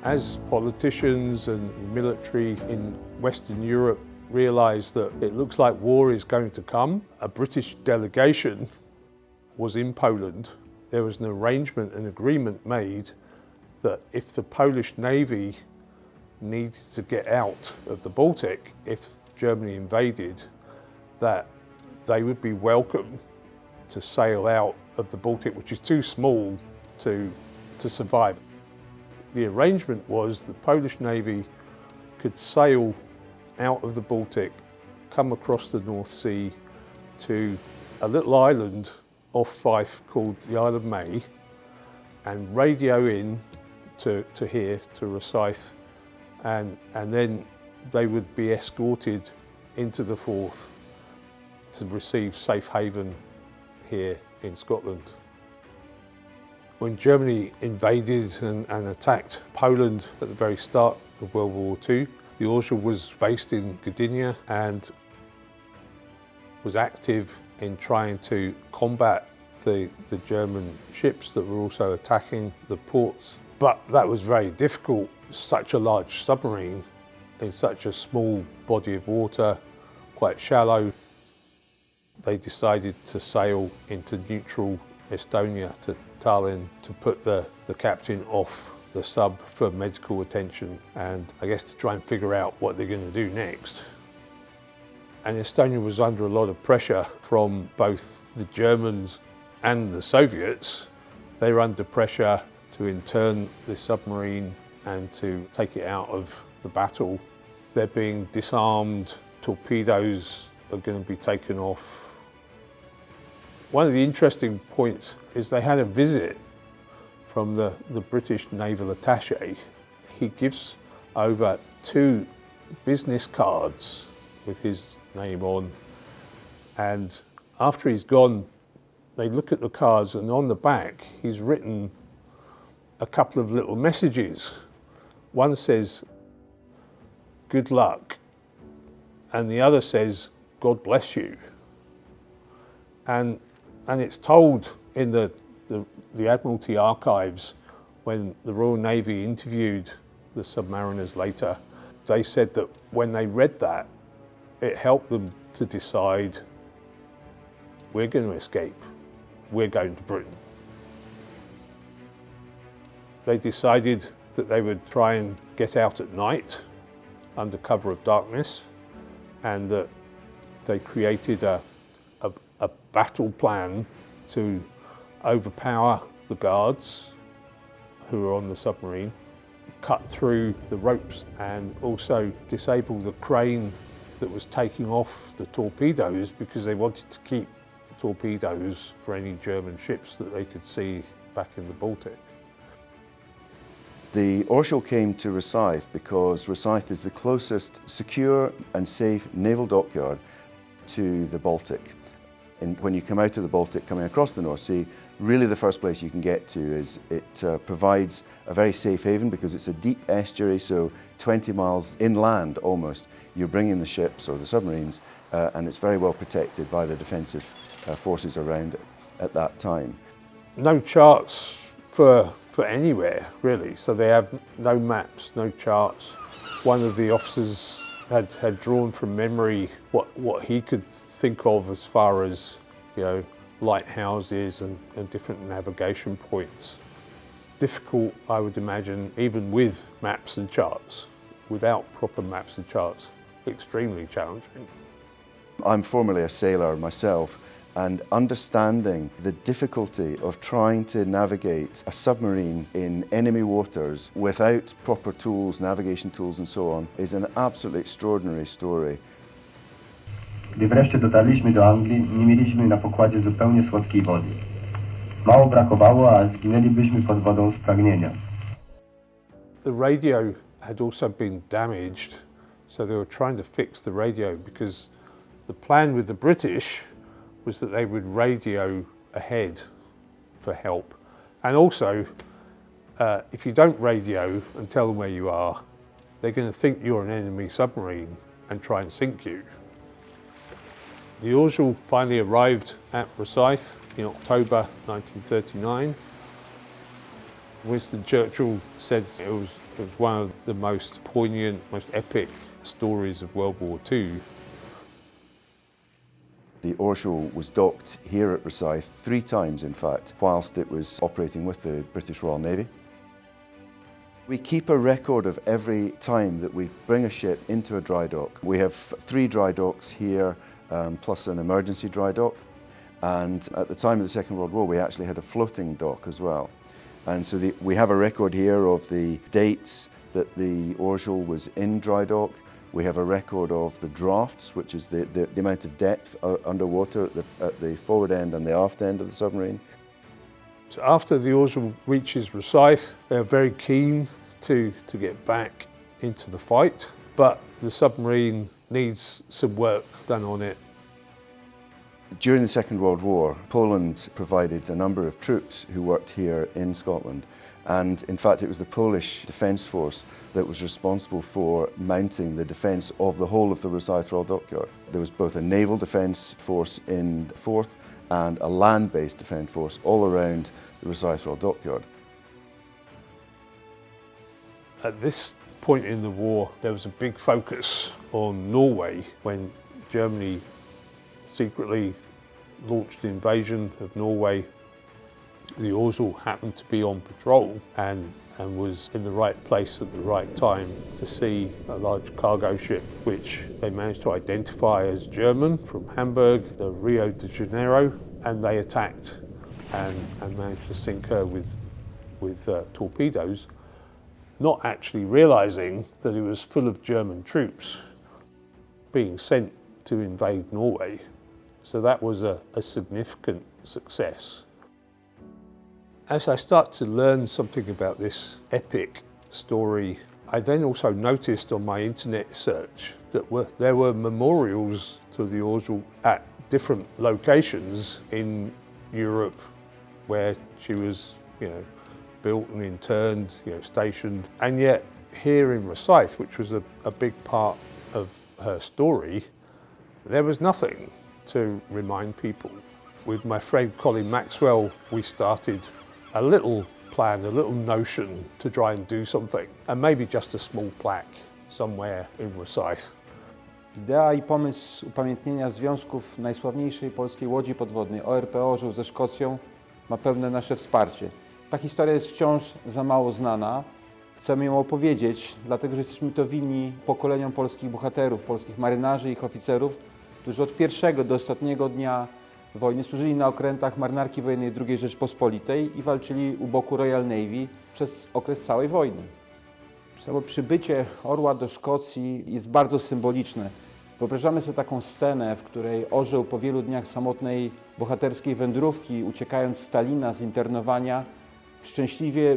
As politicians and the military in Western Europe realised that it looks like war is going to come, a British delegation was in Poland. There was an arrangement, an agreement made that if the Polish Navy needed to get out of the Baltic, if Germany invaded, that they would be welcome to sail out of the Baltic, which is too small to survive. The arrangement was the Polish Navy could sail out of the Baltic, come across the North Sea to a little island off Fife called the Isle of May and radio in to here, to Rosyth, and then they would be escorted into the Forth to receive safe haven here in Scotland. When Germany invaded and attacked Poland at the very start of World War II, the Orzeł was based in Gdynia and was active in trying to combat the German ships that were also attacking the ports. But that was very difficult. Such a large submarine in such a small body of water, quite shallow. They decided to sail into neutral Estonia, to Tallinn, to put the captain off the sub for medical attention and I guess to try and figure out what they're going to do next. And Estonia was under a lot of pressure from both the Germans and the Soviets. They were under pressure to intern the submarine and to take it out of the battle. They're being disarmed, torpedoes are going to be taken off. One of the interesting points is they had a visit from the British naval attaché. He gives over 2 business cards with his name on, and after he's gone, they look at the cards and on the back he's written a couple of little messages. One says, "Good luck," and the other says, "God bless you." And it's told in the Admiralty archives when the Royal Navy interviewed the submariners later. They said that when they read that, it helped them to decide, we're going to escape, we're going to Britain. They decided that they would try and get out at night under cover of darkness, and that they created a battle plan to overpower the guards who were on the submarine, cut through the ropes and also disable the crane that was taking off the torpedoes because they wanted to keep torpedoes for any German ships that they could see back in the Baltic. The Orzeł came to Rosyth because Rosyth is the closest secure and safe naval dockyard to the Baltic. And when you come out of the Baltic, coming across the North Sea, really the first place you can get to is it provides a very safe haven because it's a deep estuary, so 20 miles inland almost, you're bringing the ships or the submarines, and it's very well protected by the defensive forces around it at that time. No charts for anywhere, really, so they have no maps, no charts. One of the officers had drawn from memory what he could think of as far as, lighthouses and different navigation points. Difficult, I would imagine, even with maps and charts. Without proper maps and charts, extremely challenging. I'm formerly a sailor myself, and understanding the difficulty of trying to navigate a submarine in enemy waters without proper tools, navigation tools and so on, is an absolutely extraordinary story. Gdy wreszcie dotarliśmy do Anglii, nie mieliśmy na pokładzie zupełnie słodkiej wody. Mało brakowało, a zginęlibyśmy pod wodą z pragnienia. The radio had also been damaged, so they were trying to fix the radio because the plan with the British was that they would radio ahead for help. And also, if you don't radio and tell them where you are, they're going to think you're an enemy submarine and try and sink you. The Orzeł finally arrived at Rosyth in October 1939. Winston Churchill said it was It was one of the most poignant, most epic stories of World War II. The Orzeł was docked here at Rosyth 3 times, in fact, whilst it was operating with the British Royal Navy. We keep a record of every time that we bring a ship into a dry dock. We have 3 dry docks here, plus an emergency dry dock. And at the time of the Second World War, we actually had a floating dock as well. And so we have a record here of the dates that the Orzeł was in dry dock. We have a record of the drafts, which is the amount of depth underwater at the forward end and the aft end of the submarine. So after the Orzeł reaches Rosyth, they're very keen to get back into the fight, but the submarine needs some work done on it. During the Second World War, Poland provided a number of troops who worked here in Scotland. And in fact, it was the Polish Defence Force that was responsible for mounting the defence of the whole of the Rosyth Royal Dockyard. There was both a naval defence force in the Forth and a land-based defence force all around the Rosyth Royal Dockyard. At this point in the war, there was a big focus on Norway when Germany secretly launched the invasion of Norway. The Orzeł happened to be on patrol and was in the right place at the right time to see a large cargo ship, which they managed to identify as German from Hamburg, the Rio de Janeiro, and they attacked and managed to sink her with torpedoes, not actually realizing that it was full of German troops being sent to invade Norway. So that was a significant success. As I start to learn something about this epic story, I then also noticed on my internet search that there were memorials to the Orzeł at different locations in Europe where she was, built and interned, stationed. And yet here in Rosyth, which was a big part of her story, there was nothing to remind people. With my friend Colin Maxwell, we started a little plan, a little notion to try and do something, and maybe just a small plaque somewhere in Rosyth. Idea i pomysł upamiętnienia związków najsławniejszej polskiej łodzi podwodnej ORP Orzeł ze Szkocją ma pełne nasze wsparcie. Ta historia jest wciąż za mało znana. Chcemy ją opowiedzieć, dlatego że jesteśmy to winni pokoleniom polskich bohaterów, polskich marynarzy i ich oficerów, którzy od pierwszego do ostatniego dnia wojny służyli na okrętach Marynarki Wojennej II Rzeczpospolitej i walczyli u boku Royal Navy przez okres całej wojny. Samo przybycie orła do Szkocji jest bardzo symboliczne. Wyobrażamy sobie taką scenę, w której orzeł po wielu dniach samotnej bohaterskiej wędrówki, uciekając z Stalina, z internowania, szczęśliwie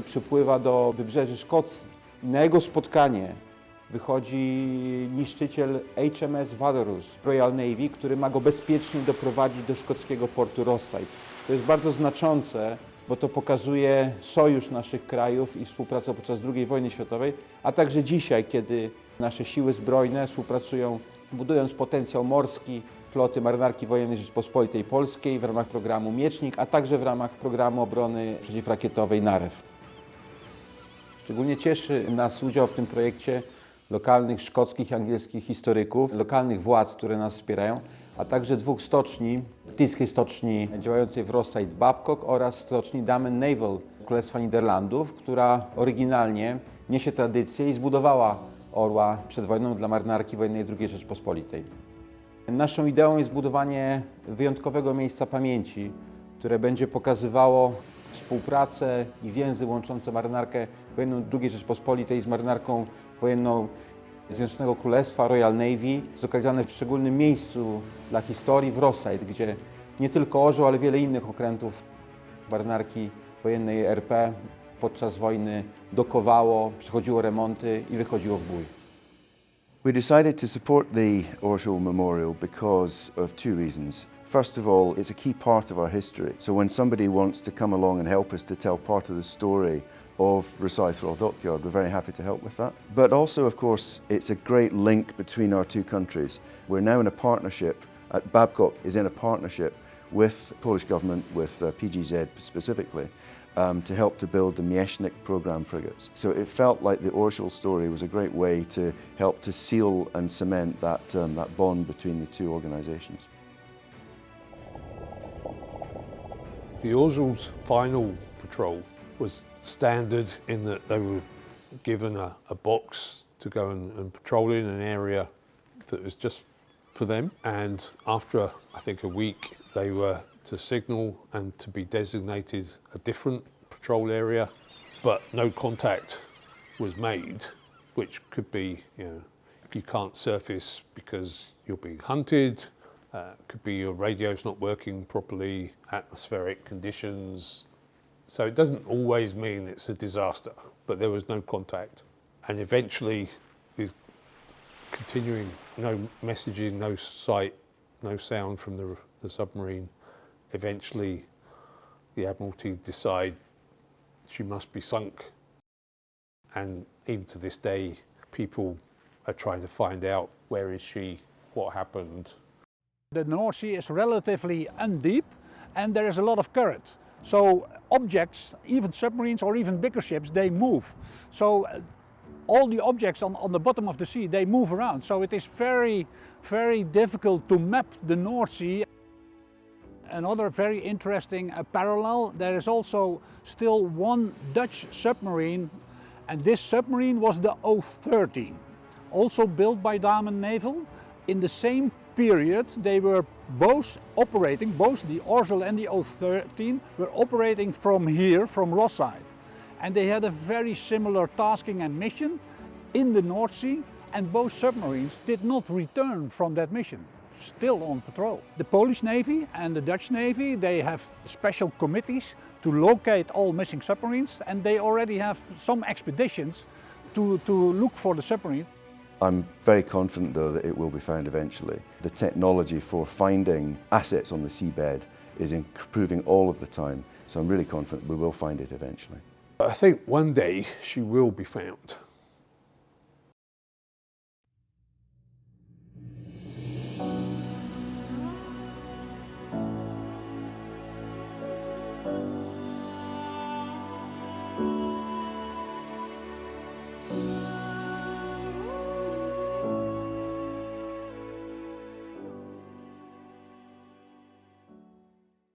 przypływa do wybrzeży Szkocji. I na jego spotkanie wychodzi niszczyciel HMS Walrus Royal Navy, który ma go bezpiecznie doprowadzić do szkockiego portu Rosyth. To jest bardzo znaczące, bo to pokazuje sojusz naszych krajów i współpracę podczas II wojny światowej, a także dzisiaj, kiedy nasze siły zbrojne współpracują, budując potencjał morski floty Marynarki Wojennej Rzeczypospolitej Polskiej w ramach programu Miecznik, a także w ramach programu obrony przeciwrakietowej NAREW. Szczególnie cieszy nas udział w tym projekcie lokalnych szkockich i angielskich historyków, lokalnych władz, które nas wspierają, a także 2 stoczni, brytyjskiej stoczni działającej w Rosyth Babcock oraz stoczni Damen Naval Królestwa Niderlandów, która oryginalnie niesie tradycję i zbudowała orła przed wojną dla Marynarki Wojennej II Rzeczpospolitej. Naszą ideą jest budowanie wyjątkowego miejsca pamięci, które będzie pokazywało współpracę i więzy łączące Marynarkę Wojenną II Rzeczpospolitej z Marynarką Wojenną Zjednoczonego Królestwa, Royal Navy, zlokalizowane w szczególnym miejscu dla historii w Rosyth, gdzie nie tylko Orzeł, ale wiele innych okrętów Marynarki Wojennej RP podczas wojny dokowało, przechodziło remonty i wychodziło w bój. We decided to support the Orzeł Memorial because of 2 reasons. First of all, it's a key part of our history. So when somebody wants to come along and help us to tell part of the story of Rosyth Royal Dockyard, we're very happy to help with that. But also, of course, it's a great link between our 2 countries. We're now in a partnership, Babcock is in a partnership with the Polish government, with PGZ specifically, to help to build the Miesznik program frigates. So it felt like the Orzeł story was a great way to help to seal and cement that, that bond between the two organisations. The Orzeł's final patrol was standard in that they were given a box to go and patrol in an area that was just for them, and after I think a week they were to signal and to be designated a different patrol area, but no contact was made, which could be, you know, you can't surface because you're being hunted, could be your radio's not working properly, atmospheric conditions. So it doesn't always mean it's a disaster, but there was no contact. And eventually, with continuing no messaging, no sight, no sound from the submarine, eventually the Admiralty decide she must be sunk. And even to this day, people are trying to find out, where is she, what happened. The North Sea is relatively undeep and there is a lot of current. So objects, even submarines or even bigger ships, they move. So all the objects on the bottom of the sea, they move around. So it is very, very difficult to map the North Sea. Another very interesting parallel, there is also still one Dutch submarine, and this submarine was the O13, also built by Damen Naval. In the same period, they were both operating, both the Orzeł and the O13 were operating from here, from Rosyth. And they had a very similar tasking and mission in the North Sea, and both submarines did not return from that mission, still on patrol. The Polish Navy and the Dutch Navy, they have special committees to locate all missing submarines, and they already have some expeditions to look for the submarine. I'm very confident though that it will be found eventually. The technology for finding assets on the seabed is improving all of the time, so I'm really confident we will find it eventually. I think one day she will be found.